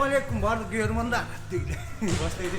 Ассалаумағалейкум барлық көрермандар. Бастайды.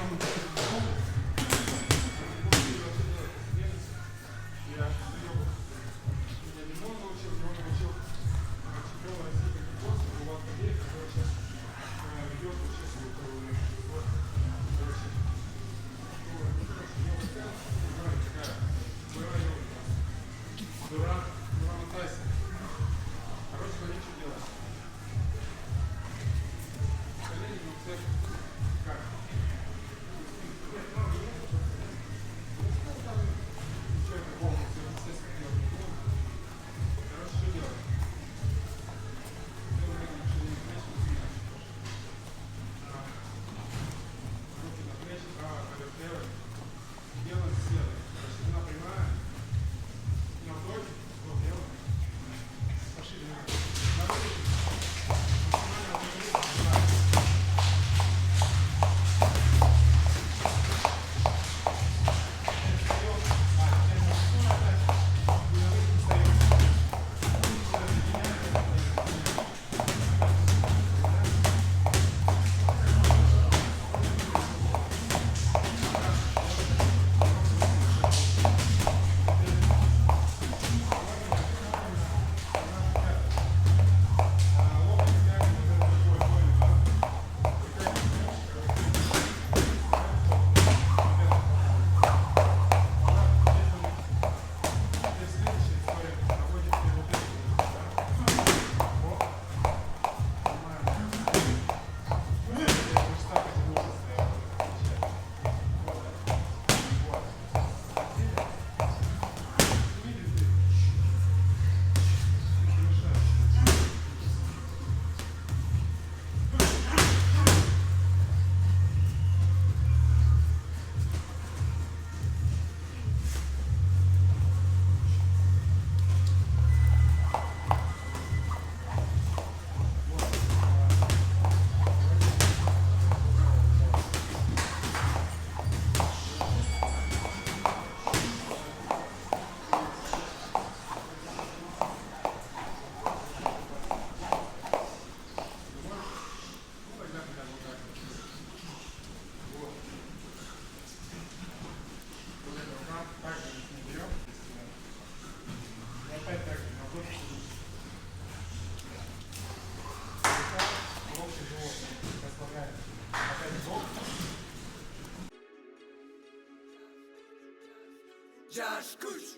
Josh Kuch.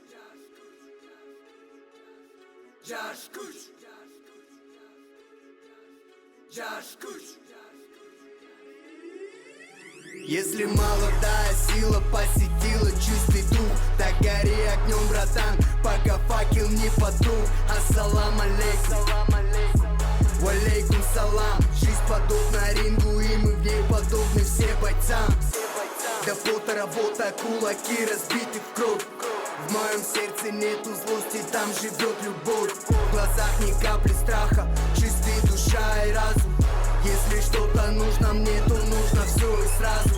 Josh Kuch. Josh Kuch. Если молодая сила посетила чистый дух, так гори огнем, братан, пока факел не потух. Ассалам алейкум. Валейкум салам. Жизнь подобна рингу, и мы в ней подобны все бойцам. До пота работа, кулаки разбиты в кровь. В моем сердце нету злости, там живет любовь. В глазах ни капли страха, чистые душа и разум. Если что-то нужно мне, то нужно все и сразу.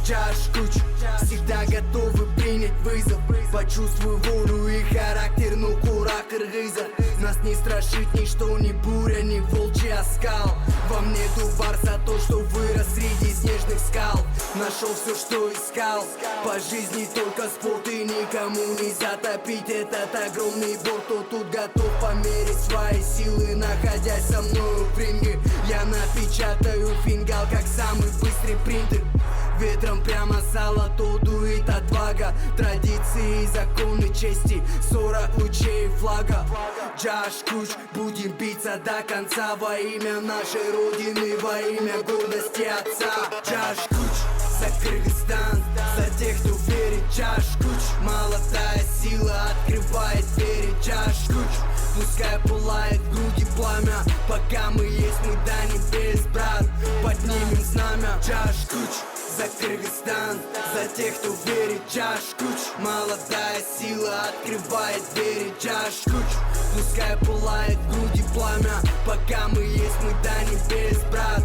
Josh Kuch, всегда готовы принять вызов. Почувствуй волю и характер, ну кура кыргыза. Нас не страшит ничто, ни буря, ни волчий оскал. Во мне дубар за то, что вырос среди снежных скал. Нашел все, что искал. По жизни только спорт, и никому не затопить этот огромный борт. Кто тут готов померить свои силы, находясь со мною в ринге. Я напечатаю фингал, как самый быстрый принтер. Ветром прямо золото дует отвага. Традиции и законы чести, 40 лучей флага. Josh Kuch, будем биться до конца во имя нашей родины, во имя гордости отца. Josh Kuch, за Кыргызстан, за тех, кто верит. Josh Kuch, молодая сила открывает двери. Josh Kuch, пускай пылает в груди пламя. Пока мы есть, мы до небес, брат, поднимем знамя. Josh Kuch, за Кыргызстан, за тех, кто верит. Josh Kuch, молодая сила открывает двери. Josh Kuch, пускай пылает в груди пламя. Пока мы есть, мы до небес, брат,